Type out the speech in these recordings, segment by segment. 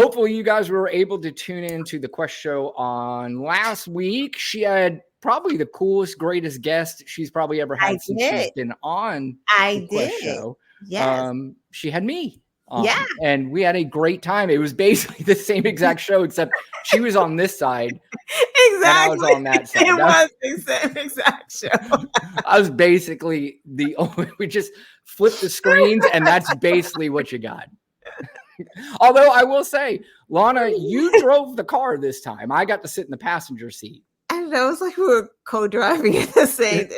hopefully you guys were able to tune into the Quest show on last week. She had probably the coolest, greatest guest she's probably ever had since she's been on the Quest show. Yes. She had me on, yeah, and we had a great time. It was basically the same exact show, except she was on this side. Exactly. And I was on that side. It was the same exact show. I was basically the only, we just flipped the screens, and that's basically what you got. Although I will say, Lana, you drove the car this time. I got to sit in the passenger seat. I know, it was like we were co-driving at the same.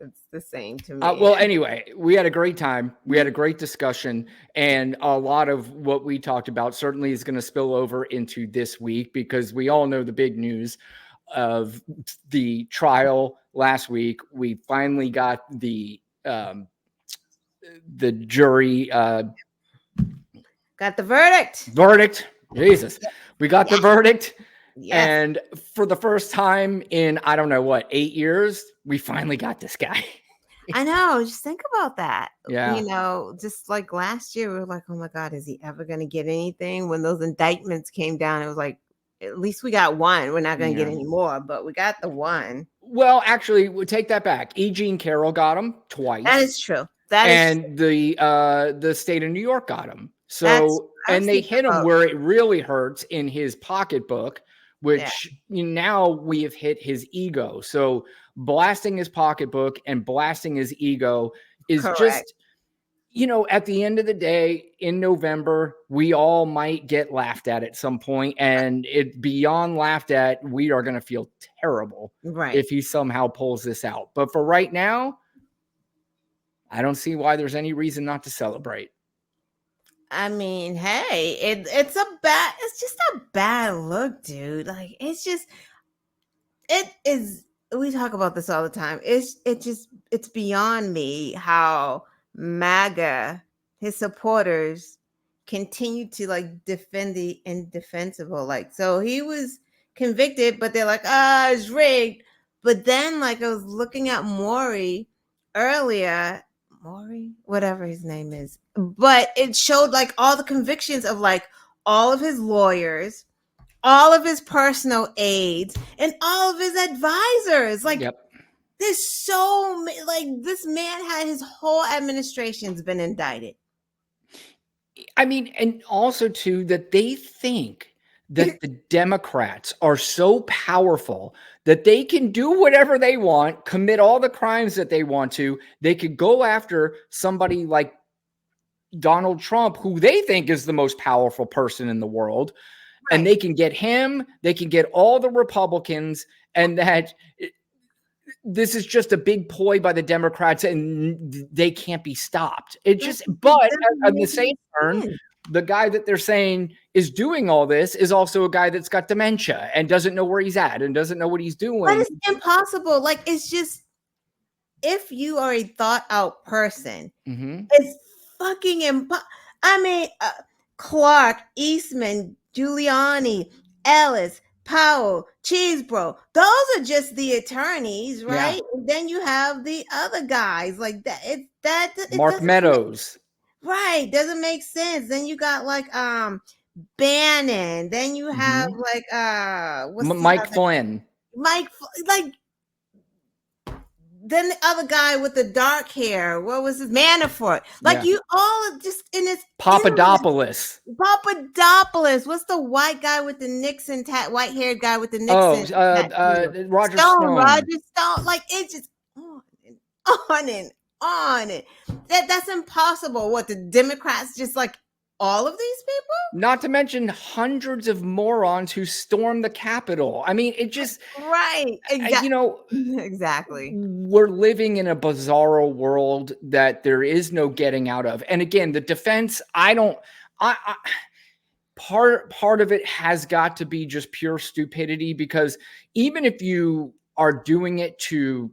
It's the same to me. Well, anyway, we had a great time. We had a great discussion, and a lot of what we talked about certainly is going to spill over into this week, because we all know the big news of the trial last week. We finally got the jury got the verdict. Jesus, we got the verdict. Yes. And for the first time in, I don't know what, 8 years, we finally got this guy. I know. Just think about that. Yeah. You know, just like last year, we were like, oh my God, is he ever going to get anything? When those indictments came down, it was like, at least we got one. We're not going to get any more, but we got the one. Well, actually, we'll take that back. E. Jean Carroll got him twice. That is true. The state of New York got him. So, and they hit him where it really hurts, in his pocketbook, which now we have hit his ego. So blasting his pocketbook and blasting his ego is just, at the end of the day, in November, we all might get laughed at some point, and it beyond laughed at, we are going to feel terrible if he somehow pulls this out. But for right now, I don't see why there's any reason not to celebrate. I mean, hey, it's just a bad look, dude. Like, it is. We talk about this all the time. It's beyond me how MAGA, his supporters, continue to like defend the indefensible. Like, so he was convicted, but they're like, it's rigged. But then, like, I was looking at Maury earlier. Maury, whatever his name is, but it showed like all the convictions of like all of his lawyers, all of his personal aides, and all of his advisors. Like, there's so like, this man had his whole administration's been indicted. I mean, and also too, that they think that the Democrats are so powerful that they can do whatever they want, commit all the crimes that they want to. They could go after somebody like Donald Trump, who they think is the most powerful person in the world, and they can get him, they can get all the Republicans, and that this is just a big ploy by the Democrats, and they can't be stopped. It just, but on the same turn, the guy that they're saying is doing all this is also a guy that's got dementia and doesn't know where he's at and doesn't know what he's doing. But it's impossible. Like, it's just, if you are a thought out person, it's fucking impossible. I mean, Clark, Eastman, Giuliani, Ellis, Powell, Cheesebro, those are just the attorneys, right? Yeah. And then you have the other guys like that. Mark Meadows. Right. Doesn't make sense. Then you got like Bannon. Then you have like Mike Flynn. Like, then the other guy with the dark hair, what was his Manafort? Like, you all just in this Papadopoulos. What's the white guy with the Nixon white haired guy with the Nixon? Roger Stone. Roger Stone. Like, it's just on and on. That's impossible. What, the Democrats just like all of these people? Not to mention hundreds of morons who stormed the Capitol. I mean, it just exactly. We're living in a bizarro world that there is no getting out of. And again, the defense, part of it has got to be just pure stupidity, because even if you are doing it to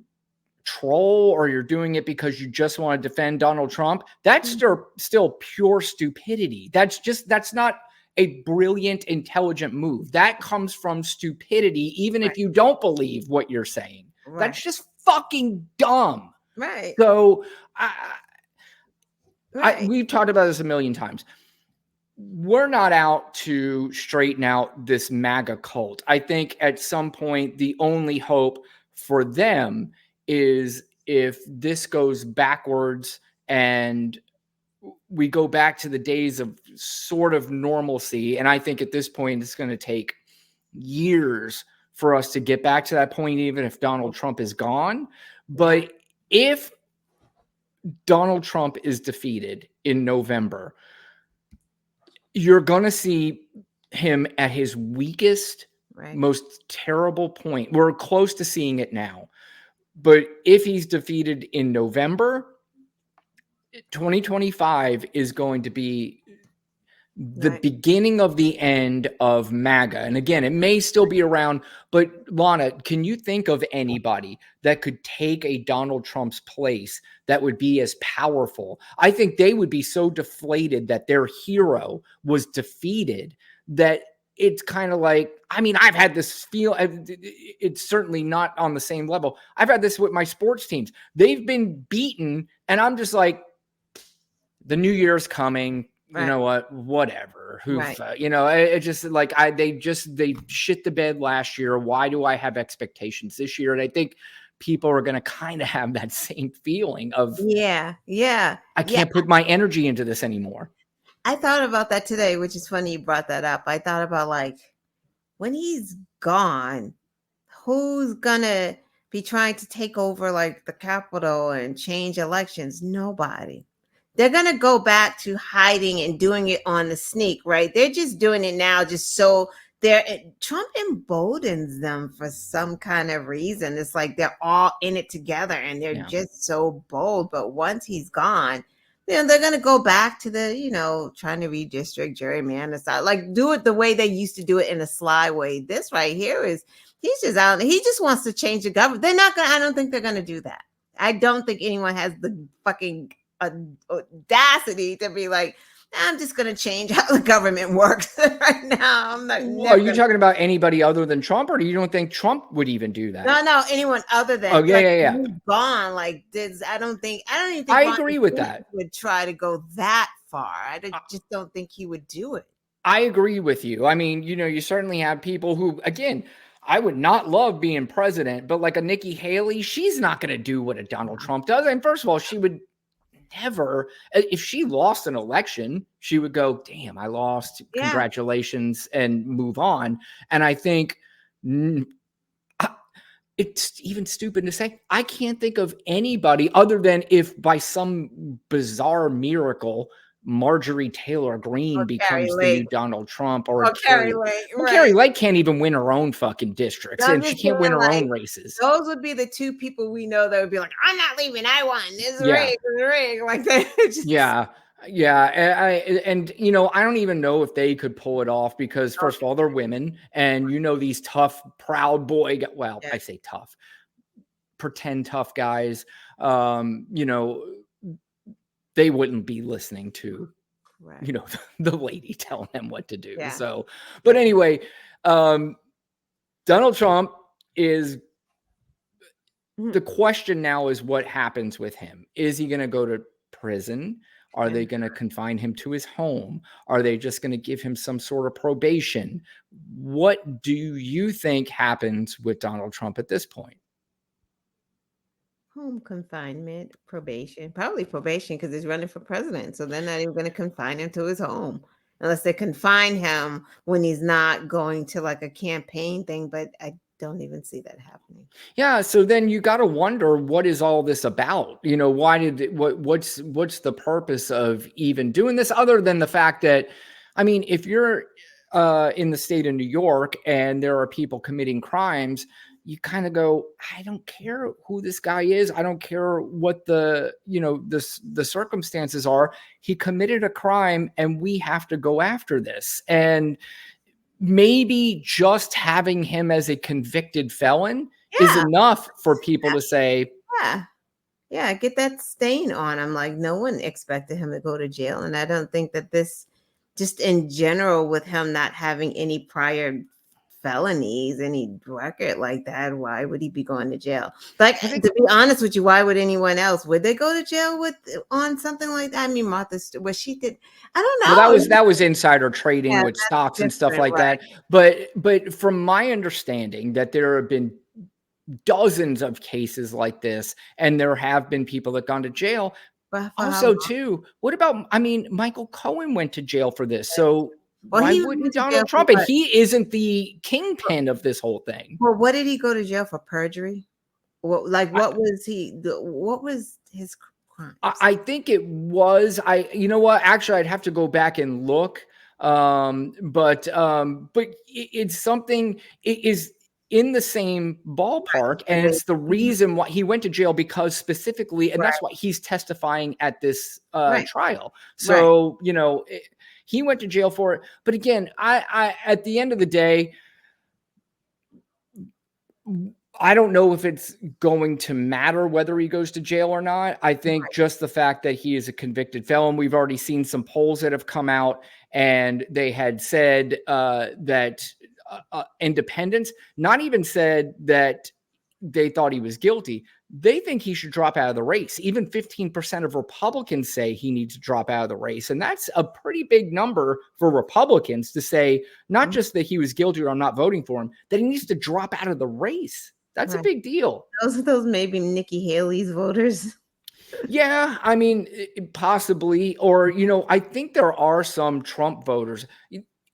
troll or you're doing it because you just want to defend Donald Trump, that's still pure stupidity. That's not a brilliant, intelligent move. That comes from stupidity, even if you don't believe what you're saying. That's just fucking dumb. Right. So we've talked about this a million times. we're not out to straighten out this MAGA cult. I think at some point, the only hope for them is if this goes backwards and we go back to the days of sort of normalcy. And I think at this point, it's going to take years for us to get back to that point, even if Donald Trump is gone. But if Donald Trump is defeated in November, you're going to see him at his weakest, most terrible point. We're close to seeing it now. But if he's defeated in November, 2025 is going to be the beginning of the end of MAGA. And again, it may still be around, but Lana, can you think of anybody that could take a Donald Trump's place that would be as powerful? I think they would be so deflated that their hero was defeated that it's kind of like, I mean, I've had this feel, it's certainly not on the same level. I've had this with my sports teams. They've been beaten, and I'm just like, the new year's coming. You know what? Whatever. It just like they shit the bed last year. Why do I have expectations this year? And I think people are going to kind of have that same feeling of, I can't put my energy into this anymore. I thought about that today, which is funny you brought that up. I thought about, like, when he's gone, who's gonna be trying to take over like the Capitol and change elections? Nobody. They're going to go back to hiding and doing it on the sneak, right? They're just doing it now just so Trump emboldens them for some kind of reason. It's like they're all in it together and they're just so bold. But once he's gone, they're going to go back to the, trying to redistrict, gerrymander style, like do it the way they used to do it in a sly way. This right here is, he's just out. He just wants to change the government. I don't think they're going to do that. I don't think anyone has the fucking audacity to be like, I'm just going to change how the government works right now. Are you talking about anybody other than Trump, or do you don't think Trump would even do that? No, anyone other than. Gone. Like this, I don't even think. I agree with that. Would try to go that far. I just don't think he would do it. I agree with you. I mean, you certainly have people who, again, I would not love being president, but like a Nikki Haley, she's not going to do what a Donald Trump does. And first of all, she would never, if she lost an election, she would go, damn, I lost, congratulations, and move on. And I think it's even stupid to say, I can't think of anybody other than if by some bizarre miracle Marjorie Taylor Greene becomes the new Donald Trump, or Carrie Lake. Carrie Lake can't even win her own fucking districts, and she can't win her own races. Those would be the two people we know that would be like, I'm not leaving, I won. This rig, like that. And I don't even know if they could pull it off because first of all, they're women, and these tough, proud boy. Well, I say tough, pretend tough guys. They wouldn't be listening to, the lady telling them what to do. Yeah. So, but anyway, Donald Trump is, the question now is what happens with him. Is he going to go to prison? Are they going to confine him to his home? Are they just going to give him some sort of probation? What do you think happens with Donald Trump at this point? Home confinement, probation, probably probation because he's running for president. So they're not even going to confine him to his home unless they confine him when he's not going to like a campaign thing. But I don't even see that happening. Yeah. So then you got to wonder, what is all this about? Why what's the purpose of even doing this other than the fact that, I mean, if you're in the state of New York and there are people committing crimes, you kind of go, I don't care who this guy is. I don't care what the circumstances are. He committed a crime and we have to go after this. And maybe just having him as a convicted felon is enough for people to say, get that stain on him. Like, no one expected him to go to jail. And I don't think that this, just in general, with him not having any prior felonies, any record like that, why would he be going to jail? Like, I think to be honest with you, why would anyone else? Would they go to jail with on something like that? I mean, Martha, what she did, I well, don't know. that was insider trading Yeah, with stocks and that's stuff different, like right? that. But from my understanding, that there have been dozens of cases like this, and there have been people that gone to jail. But for how Also, long? too, what about, I mean, Michael Cohen went to jail for this, so Well, why he went wouldn't to jail Donald for Trump? And what? he isn't the kingpin of this whole thing. Well, what did he go to jail for? Perjury? What, like, what was his crimes? I think it was. You know what? Actually, I'd have to go back and look. But it's something. It is in the same ballpark, and it's the Mhm. reason why he went to jail, because specifically, and that's Right, why he's testifying at this right, trial. right. So he went to jail for it. But again, at the end of the day, I don't know if it's going to matter whether he goes to jail or not. I think just the fact that he is a convicted felon, we've already seen some polls that have come out, and they had said that independents, not even said that they thought he was guilty. They think he should drop out of the race. Even 15% of Republicans say he needs to drop out of the race. And that's a pretty big number for Republicans to say, not Mhm. just that he was guilty or I'm not voting for him, that he needs to drop out of the race. That's a Right. big deal. Those maybe Nikki Haley's voters. Yeah, I mean, possibly, or I think there are some Trump voters.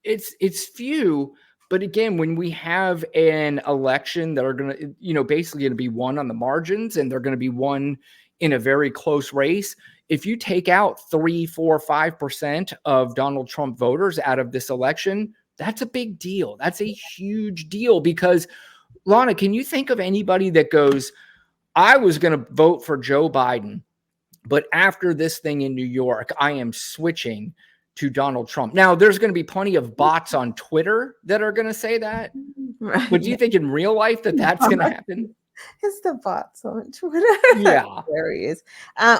It's few, but again, when we have an election that are going to, basically going to be won on the margins, and they're going to be won in a very close race. If you take out 3, 4, 5% of Donald Trump voters out of this election, that's a big deal. That's a huge deal because, Lana, can you think of anybody that goes, I was going to vote for Joe Biden, but after this thing in New York, I am switching to Donald Trump? Now, there's going to be plenty of bots on Twitter that are going to say that. Right. But do you think in real life that that's going to happen? It's the bots on Twitter. That's Yeah, hilarious.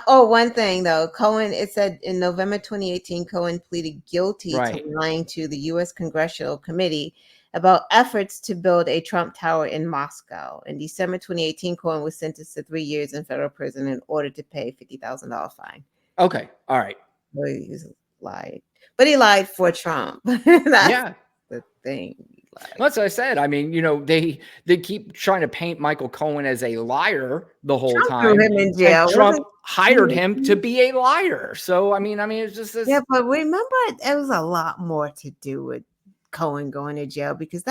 One thing though, Cohen, it said in November 2018, Cohen pleaded guilty to right. lying to the U.S. Congressional Committee about efforts to build a Trump Tower in Moscow. In December 2018, Cohen was sentenced to 3 years in federal prison in order to pay $50,000 fine. Okay. All right. So he was lied, but he lied for Trump. That's Yeah. the thing. He lied. That's what I said. I mean, they keep trying to paint Michael Cohen as a liar the whole Trump threw time, him in and jail. Trump Wasn't hired him to be a liar. So I mean, it's just Yeah, this. but remember, it was a lot more to do with Cohen going to jail because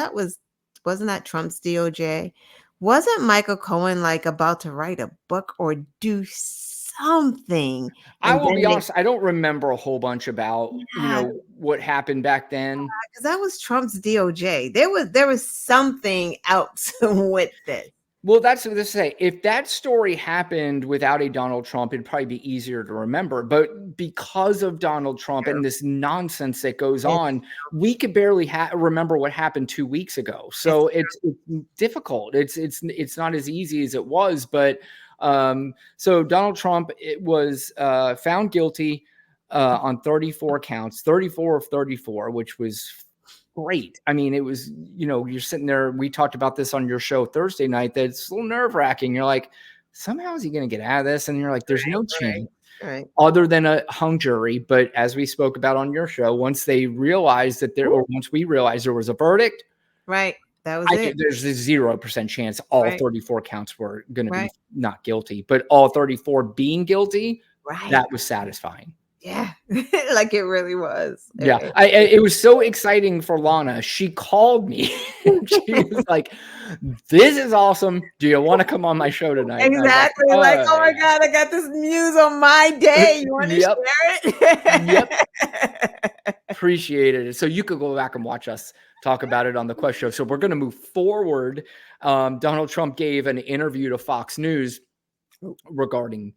wasn't that Trump's DOJ? Wasn't Michael Cohen like about to write a book or do something? I And will be then honest, I don't remember a whole bunch about, yeah, what happened back then. because that was Trump's DOJ. There was something else with this. Well, that's what they say. If that story happened without a Donald Trump, it'd probably be easier to remember. But because of Donald Trump and this nonsense that goes It's on, we could barely remember what happened 2 weeks ago. it's So it's difficult. It's not as easy as it was. But so Donald Trump, it was found guilty on 34 counts, 34 of 34, which was great. I mean, it was, you're sitting there. We talked about this on your show Thursday night, that it's a little nerve wracking. You're like, somehow is he going to get out of this? And you're like, there's no right, chance right, other than a hung jury. But as we spoke about on your show, once they realized that once we realized there was a verdict, right. That was it. there's a 0% chance all Right, 34 counts were going to be right, not guilty, but all 34 being guilty, right. that was satisfying. Yeah, like it really was. Yeah, it was so exciting for Lana. She called me. And she was like, "This is awesome. Do you want to come on my show tonight?" And I was like, Exactly, like, "Oh my god, I got this news on my day. You wanna Yep, share yep. it?" Appreciated it. So you could go back and watch us talk about it on the Quest Show. So we're going to move forward. Donald Trump gave an interview to Fox News regarding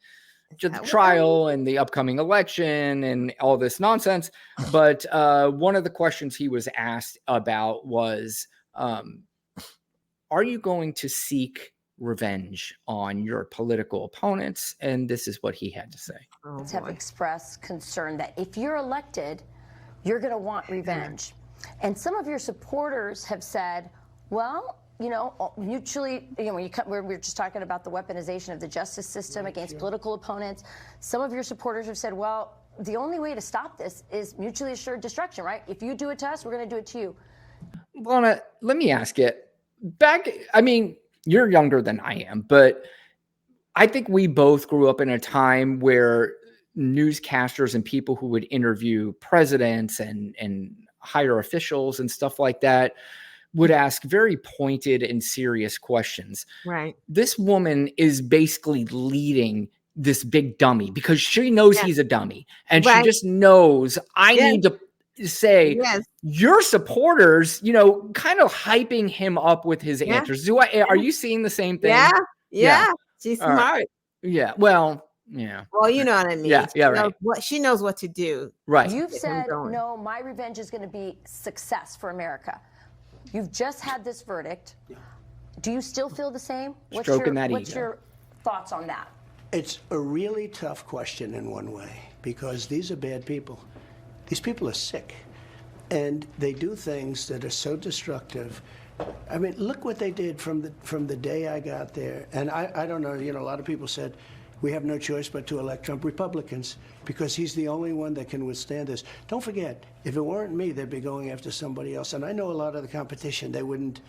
Is the that what that was? trial and the upcoming election and all this nonsense. But one of the questions he was asked about was, are you going to seek revenge on your political opponents? And this is what he had to say. Oh, Have boy. expressed concern that if you're elected, you're going to want revenge. And some of your supporters have said, Well, mutually, we're just talking about the weaponization of the justice system against political opponents. Some of your supporters have said, well, the only way to stop this is mutually assured destruction, right? If you do it to us, we're going to do it to you. Lana, let me ask you. I mean, you're younger than I am, but I think we both grew up in a time where newscasters and people who would interview presidents and higher officials and stuff like that would ask very pointed and serious questions. Right. This woman is basically leading this big dummy because she knows Yeah. he's a dummy, and she Right. just knows I Yes. need to say Yes. your supporters, kind of hyping him up with his Yeah. answers. Are you seeing the same thing? Yeah. Yeah. Yeah. She's All right. smart. Yeah. Well, yeah. Well, you know what I mean. Yeah. Yeah. Right. She knows what to do. Right. You've Get him said, going. no, my revenge is going to be success for America. You've just had this verdict. Do you still feel the same? What's your thoughts on that? It's a really tough question in one way, because these are bad people. These people are sick, and they do things that are so destructive. I mean, look what they did from the day I got there. And I don't know, a lot of people said, we have no choice but to elect Trump. Republicans, because he's the only one that can withstand this. Don't forget, if it weren't me, they'd be going after somebody else. And I know a lot of the competition, they wouldn't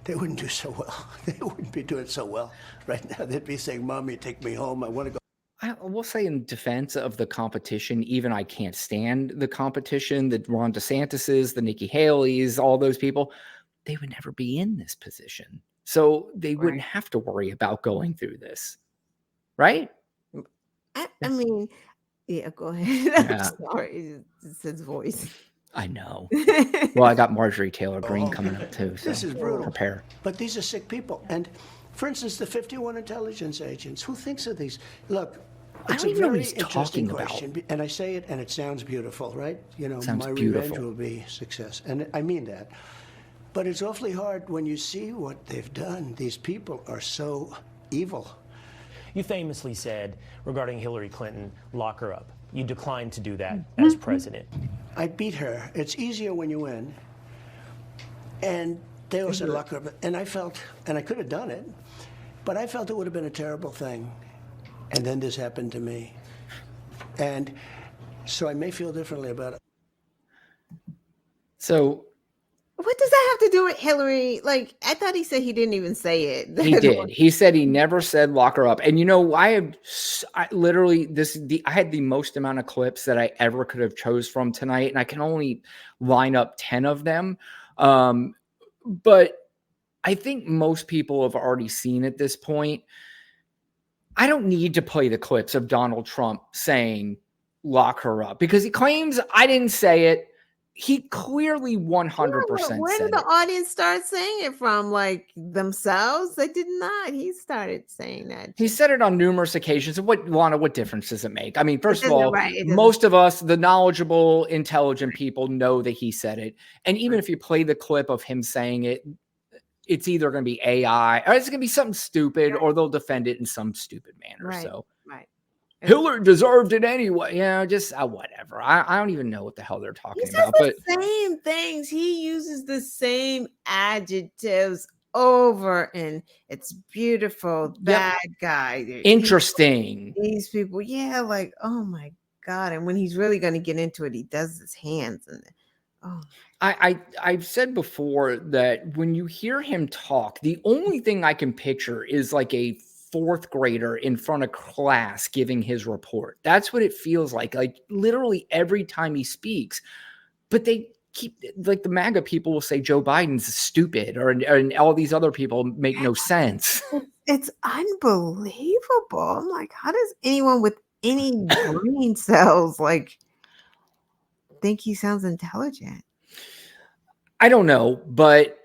do so well. They wouldn't be doing so well right now. They'd be saying, Mommy, take me home. I want to go. I will say, in defense of the competition, even I can't stand the competition, the Ron DeSantis's, the Nikki Haley's, all those people, they would never be in this position. So they wouldn't have to worry about going through this. Right? I mean, yeah, go ahead. I'm sorry. It's his voice. I know. Well, I got Marjorie Taylor Greene coming up too. So This is brutal. Prepare. But these are sick people. And for instance, the 51 intelligence agents, who thinks of these? Look, it's a very interesting question. And I say it and it sounds beautiful, right? My revenge will be success. And I mean that. But it's awfully hard when you see what they've done. These people are so evil. You famously said regarding Hillary Clinton, lock her up. You declined to do that as president. I beat her. It's easier when you win. And they all said lock her up. And I felt, and I could have done it, but I felt it would have been a terrible thing. And then this happened to me. And so I may feel differently about it. So what does that have to do with Hillary? Like, I thought he said he didn't even say it. He did. He said he never said lock her up. And I had the most amount of clips that I ever could have chose from tonight, and I can only line up 10 of them. But I think most people have already seen at this point. I don't need to play the clips of Donald Trump saying lock her up because he claims I didn't say it. He clearly 100% Where said did the it. audience start saying it from? Like themselves? They did not. He started saying that. He said it on numerous occasions. And what difference does it make? I mean, first of all, right. most of us, the knowledgeable, intelligent people, know that he said it. And even if you play the clip of him saying it, it's either going to be AI or it's going to be something stupid, or they'll defend it in some stupid manner. Right. So Right. Hillary deserved it anyway. Just whatever. I don't even know what the hell they're talking about. But same things. He uses the same adjectives over, and it's beautiful. Bad guy. Interesting. These people, yeah, like, oh my God. And when he's really going to get into it, he does his hands and I've said before that when you hear him talk, the only thing I can picture is like a fourth grader in front of class giving his report. That's what it feels like literally every time he speaks. But they keep, like, the MAGA people will say Joe Biden's stupid, and all these other people make no sense. It's unbelievable. I'm like, how does anyone with any brain cells think he sounds intelligent? I don't know, but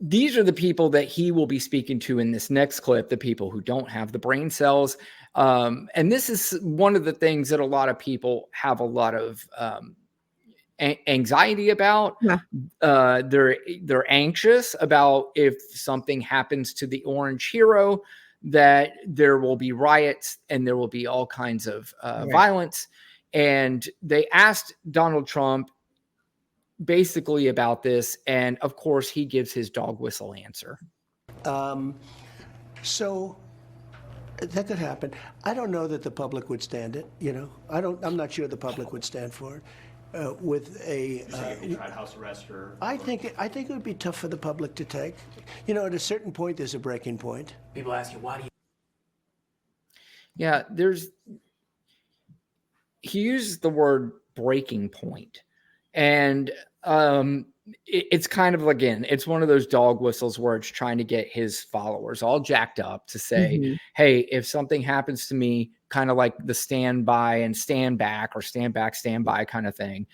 these are the people that he will be speaking to in this next clip, the people who don't have the brain cells. And this is one of the things that a lot of people have a lot of anxiety about. Yeah. They're anxious about if something happens to the orange hero, that there will be riots and there will be all kinds of violence. And they asked Donald Trump, basically about this, and of course he gives his dog whistle answer. So that could happen. I don't know that the public would stand it. I'm not sure the public would stand for it. With a, tried house arrest or I think it would be tough for the public to take. At a certain point, there's a breaking point. People ask you, why do you? Yeah, he uses the word breaking point, and it's kind of, again, it's one of those dog whistles where it's trying to get his followers all jacked up to say, hey, if something happens to me, kind of like the stand by and stand back, or stand back, stand by kind of thing.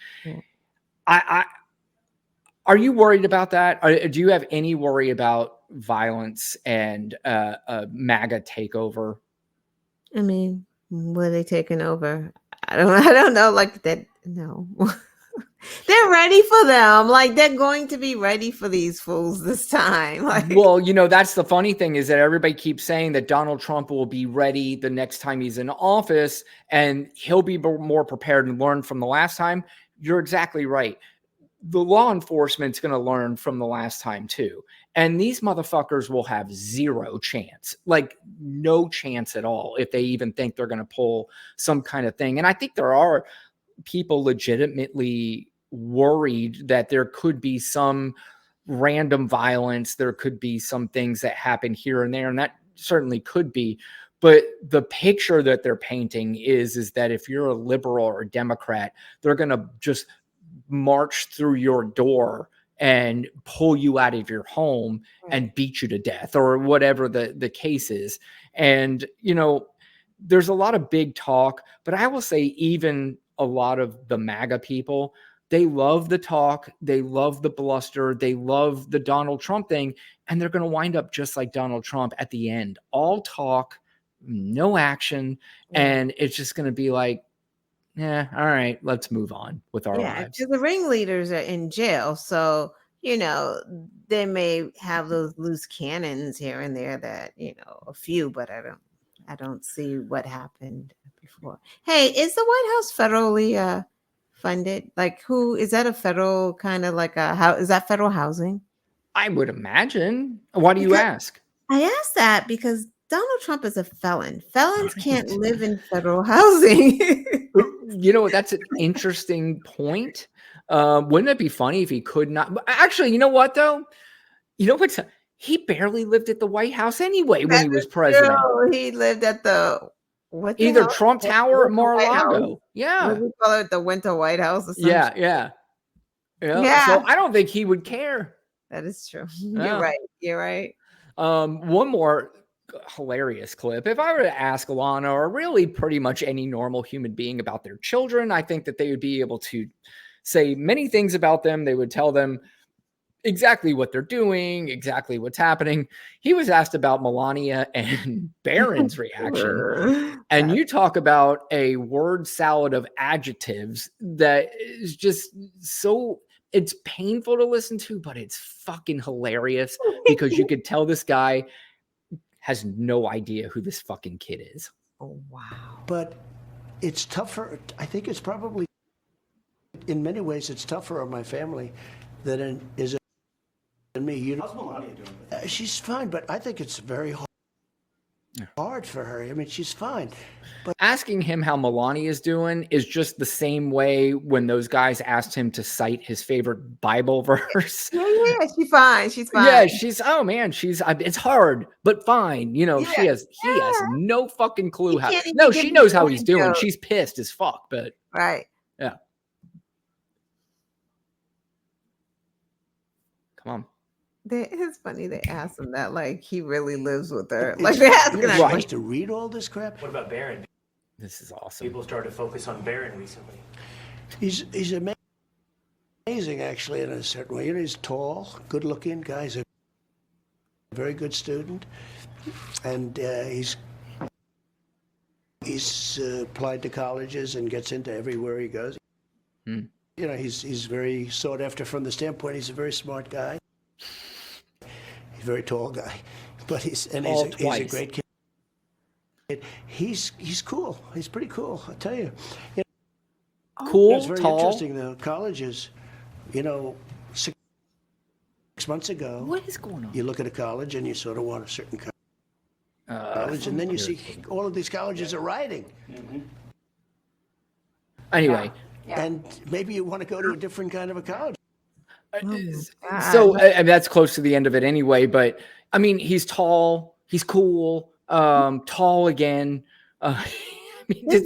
Are you worried about that? Do you have any worry about violence and a MAGA takeover? I mean, what are they taking over? I don't know. Like that. No. They're ready for them. Like, they're going to be ready for these fools this time. Like, well, that's the funny thing, is that everybody keeps saying that Donald Trump will be ready the next time he's in office and he'll be more prepared and learn from the last time. You're exactly right. The law enforcement's going to learn from the last time too. And these motherfuckers will have zero chance, like no chance at all, if they even think they're going to pull some kind of thing. And I think there are people legitimately worried that there could be some random violence. There could be some things that happen here and there, and that certainly could be. But the picture that they're painting is that if you're a liberal or a Democrat, they're going to just march through your door and pull you out of your home and beat you to death, or whatever the case is. And, there's a lot of big talk, but I will say even a lot of the MAGA people, they love the talk. They love the bluster. They love the Donald Trump thing. And they're going to wind up just like Donald Trump at the end, all talk, no action. And it's just going to be like, yeah, all right, let's move on with our lives. The ringleaders are in jail. So, they may have those loose cannons here and there that, a few, but I don't see what happened before. Hey, is the White House federally funded? Like, who is that? A federal kind of like is that federal housing? I would imagine. Why do you ask? I ask that because Donald Trump is a felon. Felons can't live in federal housing. That's an interesting point. Wouldn't it be funny if he could not? Actually, you know what though? He barely lived at the White House anyway when he was president. True. He lived at either Trump Tower or Mar-a-Lago. Yeah. What do we call it? The Winter White House or something? Yeah. So I don't think he would care. That is true. You're right. One more hilarious clip. If I were to ask Alana, or really pretty much any normal human being, about their children, I think that they would be able to say many things about them. They would tell them exactly what they're doing, exactly what's happening. He was asked about Melania and Barron's reaction. And you talk about a word salad of adjectives that is just so, it's painful to listen to, but it's fucking hilarious because you could tell this guy has no idea who this fucking kid is. Oh, wow. But it's tougher. I think it's probably, in many ways, it's tougher on my family than is it on me. How's Melania doing? She's fine, but I think it's very hard for her. I mean, she's fine. But asking him how Melania is doing is just the same way when those guys asked him to cite his favorite Bible verse. Yeah, she's fine. She's fine. Yeah, it's hard, but fine. He has no fucking clue how. No, she knows how he's doing. She's pissed as fuck, but right. Yeah. Come on. It's funny they asked him that, like he really lives with her. Like they asked him right to read all this crap. What about Barron? This is awesome. People started to focus on Barron recently. He's amazing, actually, in a certain way. He's tall, good-looking guy. He's a very good student, and he's applied to colleges and gets into everywhere he goes. He's very sought after from the standpoint. He's a very smart guy. He's a very tall guy, but he's a great kid. He's cool. He's pretty cool, I'll tell you. Cool, it's very tall. interesting. The colleges You know, 6 months ago, What is going on? you look at a college and you sort of want a certain college, and then you see all of these colleges are rioting. Anyway, And maybe you want to go to a different kind of a college. so and that's close to the end of it anyway. But I mean, he's tall, he's cool, tall again. I mean,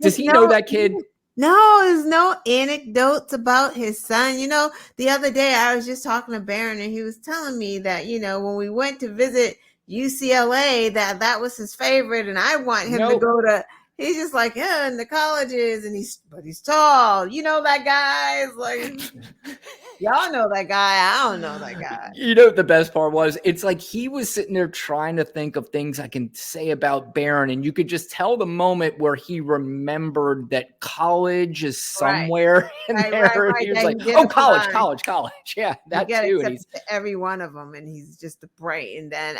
does he know that kid? No, there's no anecdotes about his son. You know, the other day I was just talking to Barron and he was telling me that, you know, when we went to visit UCLA, that was his favorite, and I want him to go to. He's just like, yeah, in the colleges, and he's tall. You know that guy? It's like, y'all know that guy. I don't know that guy. You know what the best part was? It's like he was sitting there trying to think of things I can say about Barron, and you could just tell the moment where he remembered that college is somewhere in there. Right. He was That like, he did "Oh, apply. college." Yeah, that Get too. And he's accepted to every one of them, and he's just a bright. And then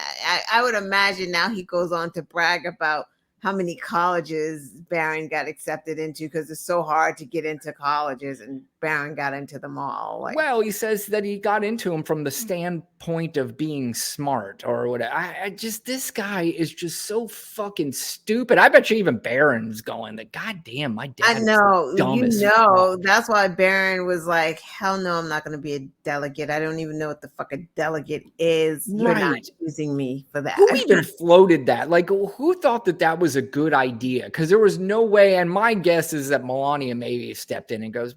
I would imagine now he goes on to brag about how many colleges Barron got accepted into, because it's so hard to get into colleges, and Barron got into them all. Like, well, he says that he got into him from the standpoint of being smart or whatever. I just, this guy is just so fucking stupid. I bet you even Barron's going, that goddamn, my dad I know, is dumb as fuck. that's why Barron was like, hell no, I'm not going to be a delegate. I don't even know what the fuck a delegate is. You're not Right. using me for that. Who even floated that? Like, who thought that was a good idea? Because there was no way. And my guess is that Melania maybe stepped in and goes,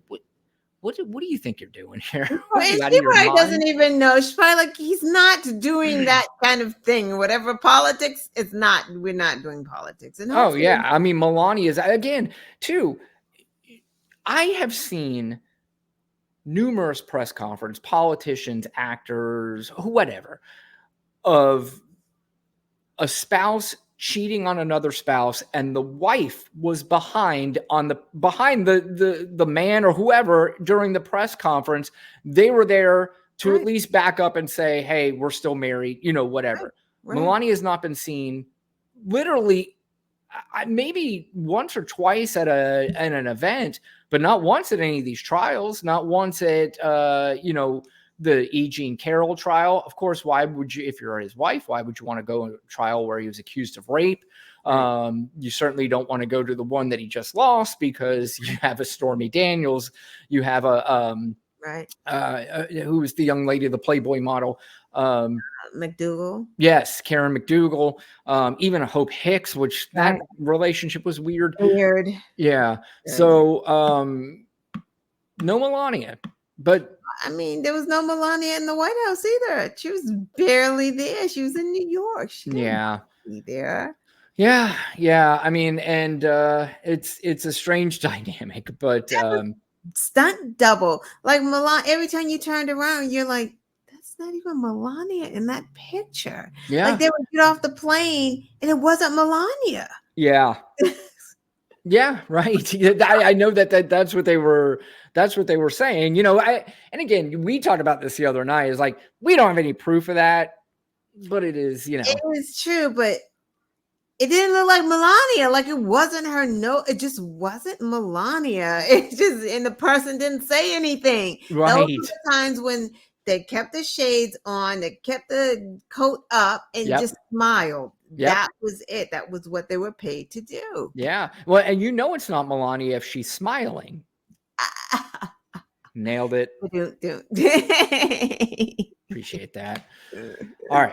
What do you think you're doing here? And she probably doesn't even know. She's probably like, he's not doing that kind of thing. Whatever politics, we're not doing politics. And oh yeah, I mean, Melania is, again, too. I have seen numerous press conferences, politicians, actors, whatever, of a spouse cheating on another spouse, and the wife was behind the man or whoever during the press conference. They were there to at least back up and say, hey, we're still married, you know, whatever. Right. Melania has not been seen literally maybe once or twice at an event, but not once at any of these trials, not once at you know, the E. Jean Carroll trial. Of course, why would you, if you're his wife, why would you want to go to a trial where he was accused of rape? Right. You certainly don't want to go to the one that he just lost, because you have a Stormy Daniels, you have a who was the young lady, the Playboy model, McDougal. Yes, Karen McDougal. Even a Hope Hicks, which that relationship was weird. Yeah. So no Melania, but I mean, there was no Melania in the White House either. She was barely there. She was in New York. She didn't be there. Yeah. I mean, and it's a strange dynamic, but stunt double. Like Melania, every time you turned around, you're like, that's not even Melania in that picture. Yeah. Like they would get off the plane and it wasn't Melania. Yeah. Yeah, right. I know that's what they were. That's what they were saying. You know, and again, we talked about this the other night. Is like, we don't have any proof of that, but it is, you know, it is true, but it didn't look like Melania. Like it wasn't her. No, it just wasn't Melania. It just, and the person didn't say anything. Right. Those were the times when they kept the shades on, they kept the coat up, and just smiled. That was it. That was what they were paid to do. Yeah. Well, and you know it's not Melania if she's smiling. Nailed it. Appreciate that. All right.